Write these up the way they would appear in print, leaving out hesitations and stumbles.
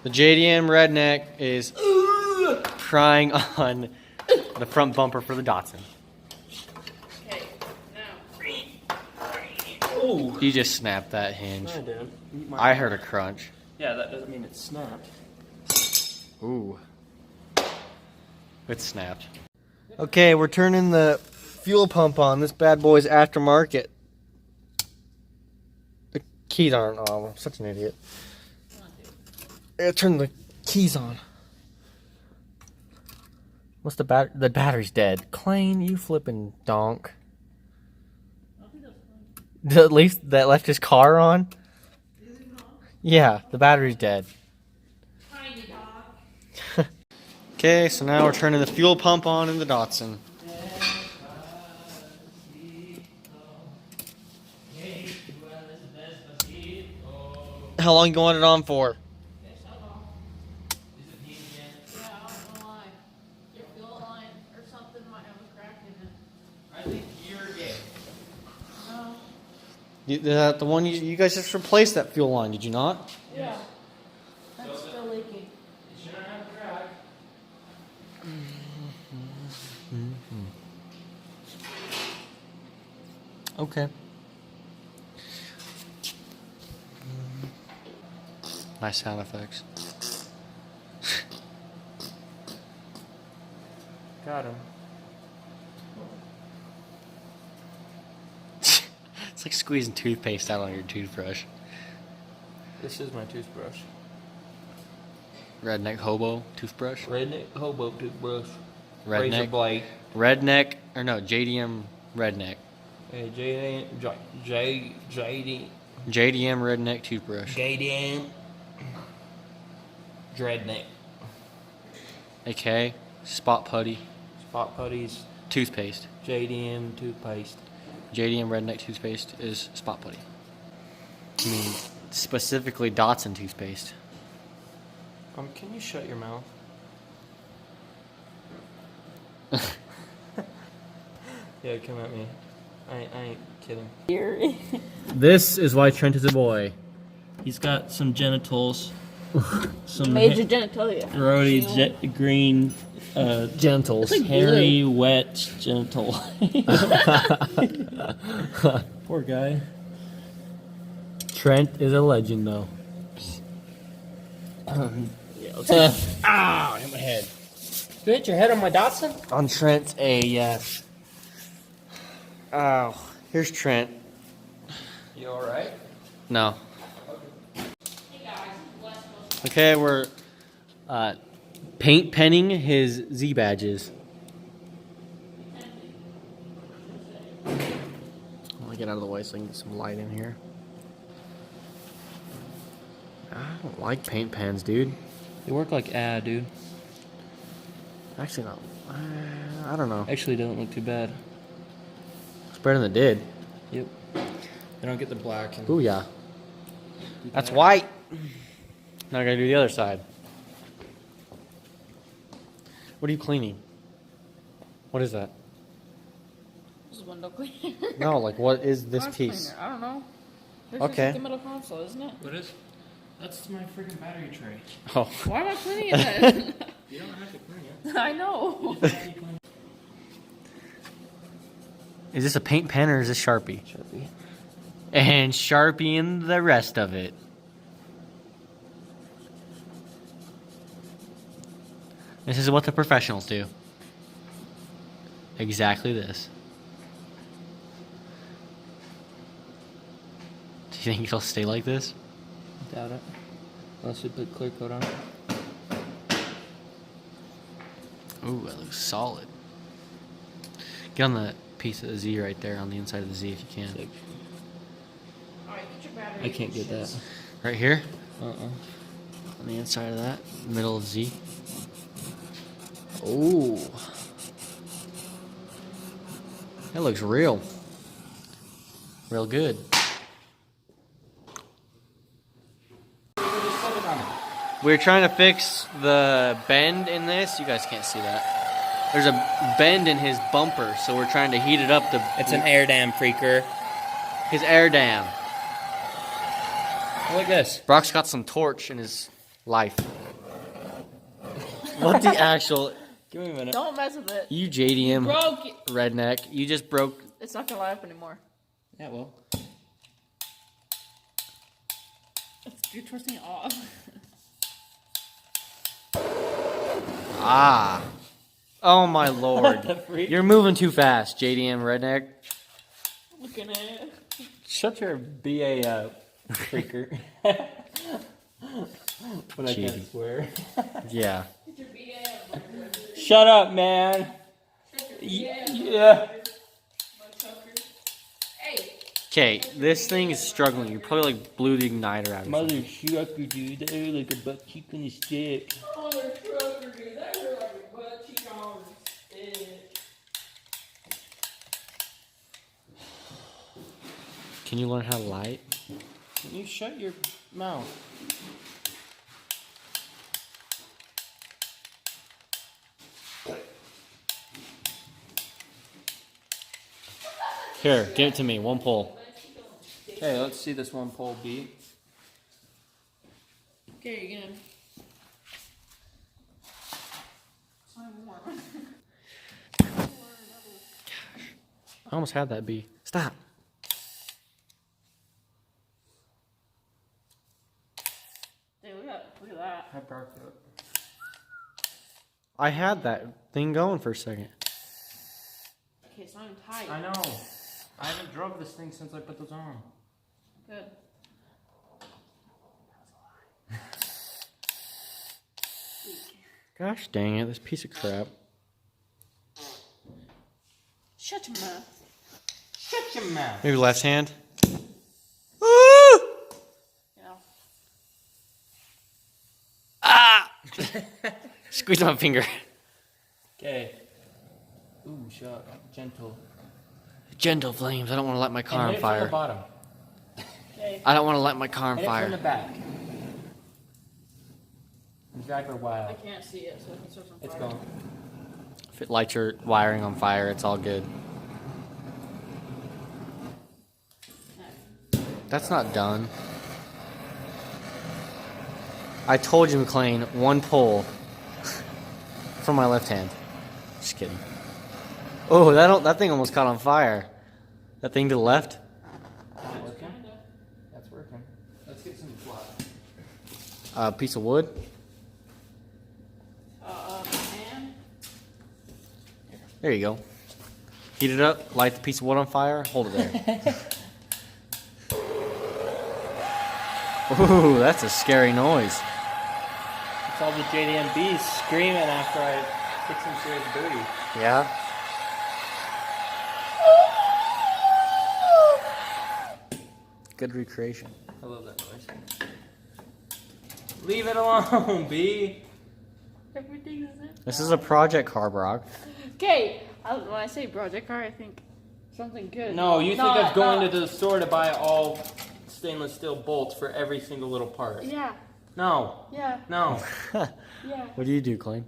The JDM Redneck is trying on the front bumper for the Datsun. Okay, now. Oh, you just snapped that hinge. I did. I heard a crunch. Yeah, that doesn't mean it snapped. Ooh. It snapped. Okay, we're turning the fuel pump on. This bad boy's aftermarket. The keys aren't on. I'm such an idiot. I turned the keys on. What's the battery's dead. Klein, you flipping donk. At least that left his car on? Yeah, the battery's dead. Okay, so now we're turning the fuel pump on in the Datsun. How long you want it on for? The one you guys just replaced that fuel line, did you not? Yeah. That's still leaking. It shouldn't have a crack. Okay. Nice sound effects. Got him. It's like squeezing toothpaste out on your toothbrush. This is my toothbrush. Redneck hobo toothbrush. Redneck hobo toothbrush. Redneck. Razor blade. Redneck, or no, JDM Redneck. JDM. JDM Redneck toothbrush. JDM. Redneck. Okay, spot putty. Spot putties. Toothpaste. JDM toothpaste. JDM Redneck toothpaste is spot putty. I mean, specifically Datsun toothpaste. Can you shut your mouth? Yeah, come at me. I ain't kidding. This is why Trent is a boy. He's got some genitals. Some Major genitalia. grody green Genitals. Like hairy wet genital. Poor guy. Trent is a legend, though. Yeah, ow, hit my head. You hit your head on my Datsun? On Trent's a yes. Oh, here's Trent. You alright? No. Okay, we're paint penning his Z badges. I'm gonna get out of the way so I can get some light in here. I don't like paint pens, dude. They work like dude. Actually, no. I don't know. Actually, doesn't look too bad. It's better than it did. Yep. They don't get the black. And Ooh, yeah. That's white. Now I gotta do the other side. What are you cleaning? What is that? This is window cleaner. No, like what is this Glass piece? cleaner. I don't know. This Okay. is the middle console, isn't it? What is? That's my freaking battery tray. Oh. Why am I cleaning it then? You don't have to clean it. I know. Is this a paint pen or is this Sharpie? Sharpie. And Sharpie and the rest of it. This is what the professionals do. Exactly this. Do you think it'll stay like this? Doubt it. Unless we put clear coat on it. Ooh, that looks solid. Get on the piece of the Z right there on the inside of the Z if you can. Sick. Alright, get your battery. I can't get that. Right here? Uh-uh. On the inside of that, middle of Z. Ooh. That looks real. Real good. We're trying to fix the bend in this. You guys can't see that. There's a bend in his bumper, so we're trying to heat it up to... It's an air dam freaker. His air dam. Look at this. Brock's got some torch in his Life. What the actual? Give me a minute. Don't mess with it. You JDM Broke it. redneck. You just broke. It's not gonna light up anymore. Yeah, well. You're twisting it off. Ah. Oh my lord. The freak? You're moving too fast, JDM redneck. Looking at it. Shut your BA freaker. When I can't swear. Yeah. Get your BM. Shut up, man. Yeah. Hey. Okay, this thing is struggling. You probably like blew the igniter out of it. Mother sucker, dude. That look like a butt cheek on a stick. Mother trucker, dude. That look like a butt cheek on a stick. Can you learn how to light? Can you shut your mouth? Here, give it to me. One pull. Okay, let's see this one pole beat. Okay, again. I almost had that bee. Stop. Hey, look at that. I broke it. I had that thing going for a second. Okay, it's not even tight. I know. I haven't drove this thing since I put those on. Good. Gosh dang it, this piece of crap. Shut your mouth. Shut your mouth. Maybe left hand. Yeah. Ah! Squeeze my finger. Okay. Ooh, shut. Gentle. Gentle flames. I don't want to light my car And on hit it from the fire. bottom. Okay. I don't want to light my car on Hit it from the fire. back. Drag her I wild. can't see it, so it's some It's fire. gone. If it lights your wiring on fire, it's all good. That's not done. I told you, McLean, one pull from my left hand. Just kidding. Oh, that thing almost caught on fire. That thing to the left. That's working. That's working. Let's get some flat. A piece of wood. Man. There you go. Heat it up. Light the piece of wood on fire. Hold it there. Ooh, that's a scary noise. It's all the JDM bees screaming after I kick some serious booty. Yeah. Good recreation. I love that noise. Leave it alone, bee. Everything is it. This is a project car, Brock. Okay. When I say project car, I think something good. No, you think of going no. to the store to buy all stainless steel bolts for every single little part. Yeah. No. Yeah. No. Yeah. What do you do, Clayne?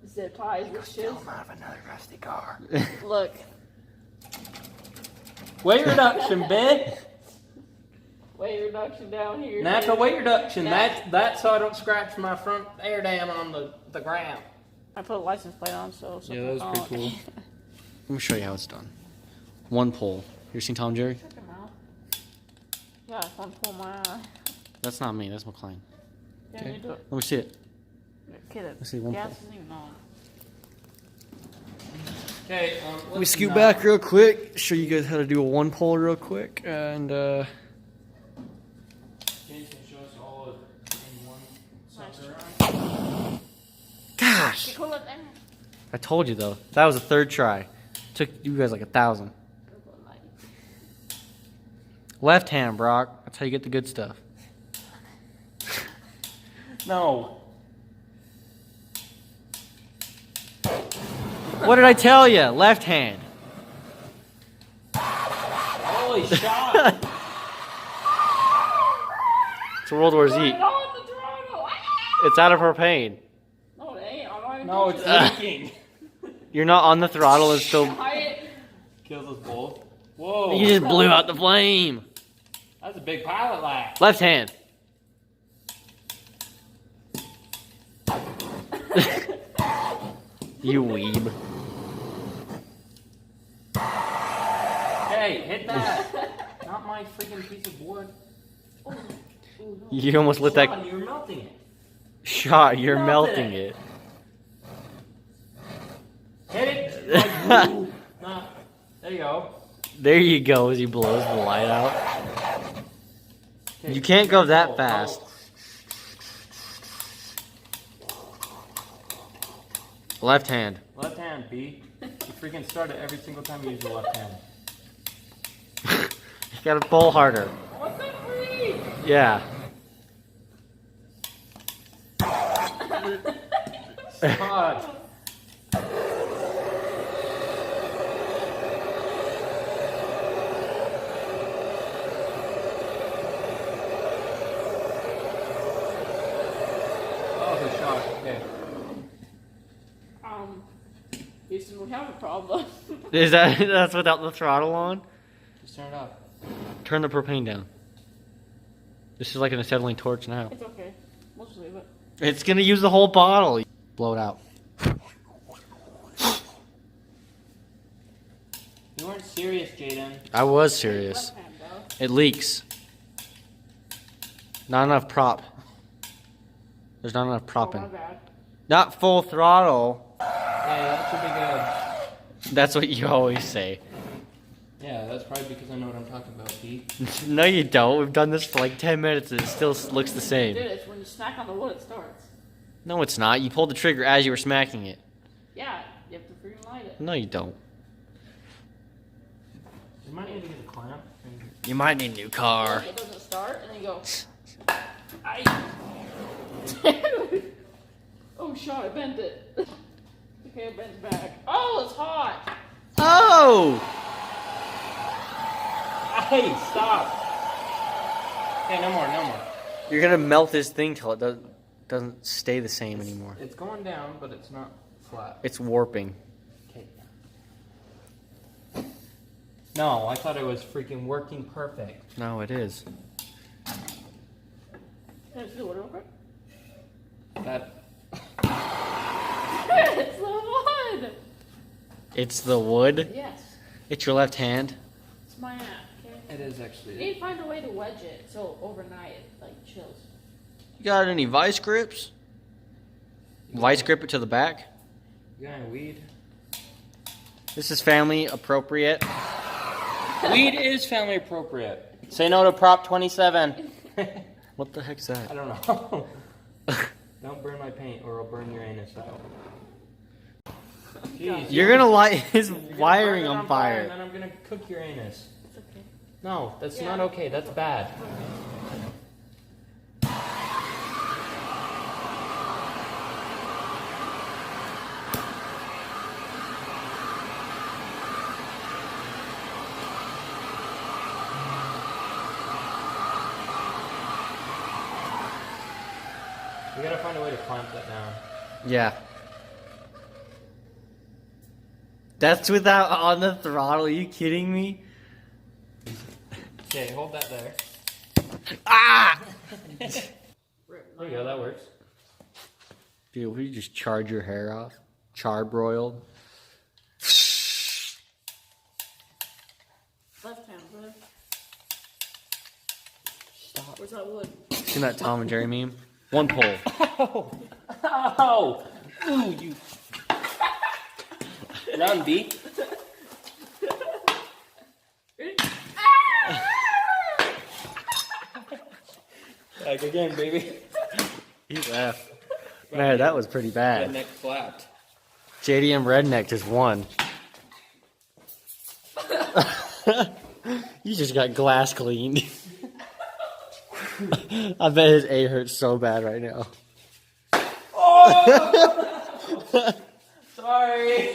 Zip ties with shit. out of another rusty car. Look. Weight reduction, bitch. Weight reduction down here. Natural weight reduction. Nat- That's so I don't scratch my front air dam on the ground. I put a license plate on, so. Yeah, that was pretty cool. Let me show you how it's done. One pull. You ever seen Tom and Jerry? Check 'em out. Yeah, if I'm pull my eye. That's not me. That's McLean. Yeah, Okay. you do it. Let me see it. Okay, the Let's see, one gas pull. isn't even on. Okay. Let me scoot back real quick. Show you guys how to do a one pull real quick. And Jason, show us all in one sucker. gosh, Okay, hold it there. I told you though. That was a third try. Took you guys like 1,000. Left hand, Brock. That's how you get the good stuff. No. What did I tell you? Left hand. Holy shot. It's World War Z. Turn it on the throttle. It's out of propane. No, it ain't. I'm not even No, touching it's leaking. You're not on the throttle. It's still. it. Kills us both. Whoa. You just blew out the flame. That's a big pilot light. Left hand. You weeb. Hey, hit that! Not my freaking piece of wood. Oh, no. You almost lit Sean, that you're melting it. shot. You're Melted melting it. it. Hit it! Like, ooh. Nah. There you go. There you go as he blows the light out. Okay, You can't go that oh, fast. Left hand. oh. Left hand, B. You freaking start it every single time you use your left hand. You gotta pull harder. What's that free? Yeah. God. Oh, the shot. Okay. Houston, we have a problem. Is that's without the throttle on? Just turn it off. Turn the propane down. This is like an acetylene torch now. It's okay. We'll just leave it. It's gonna use the whole bottle. Blow it out. You weren't serious, Jaden. I was serious. Left hand, though. It leaks. Not enough prop. There's not enough Oh, propping. my bad. Not full throttle. Yeah, that should be good. That's what you always say. Yeah, that's probably because I know what I'm talking about, Pete. No, you don't. We've done this for like 10 minutes and it still looks the Dude, same. it's when you smack on the wood, it starts. No, it's not. You pulled the trigger as you were smacking it. Yeah, you have to freaking light it. No, you don't. You might need to get a clamp. You might need a new car. It doesn't start, and then you go. Aye. Oh, shot, I bent it. Okay, it bends back. Oh, it's hot. Oh! Hey, stop! Okay, no more, no more. You're gonna melt this thing till it doesn't stay the same anymore. It's going down, but it's not flat. It's warping. Okay. No, I thought it was freaking working perfect. No, it is. Can I just do it real quick? That. It's the wood. It's the wood. Yes, It's your left hand. it's my app. Okay. It is You actually. need to find a way to wedge it so overnight it like chills. You got any vice grips? Vice grip it to the back. You got any weed? This is family appropriate. Weed is family appropriate. Say no to Prop 27. What the heck's I that? don't know. Don't burn my paint or I'll burn your anus out. Jeez, You're gonna light his you're gonna wiring burn it on And fire. then I'm gonna cook your anus. It's okay. No, that's Yeah. not okay. That's bad. We gotta find a way to clamp that down. Yeah. That's without on the throttle. Are you kidding me? Okay, hold that there. Ah! There you go, that works. Dude, will you just charge your hair off? Charbroiled. Left hand, brother. Stop. Where's that wood? Seen that Tom and Jerry meme? One pull. Ow! Ow! Ooh, you. Run, B. Like again, baby. He's F. Man, that was pretty bad. Redneck flapped. JDM Redneck just won. You just got glass cleaned. I bet his A hurts so bad right now. Oh! Sorry.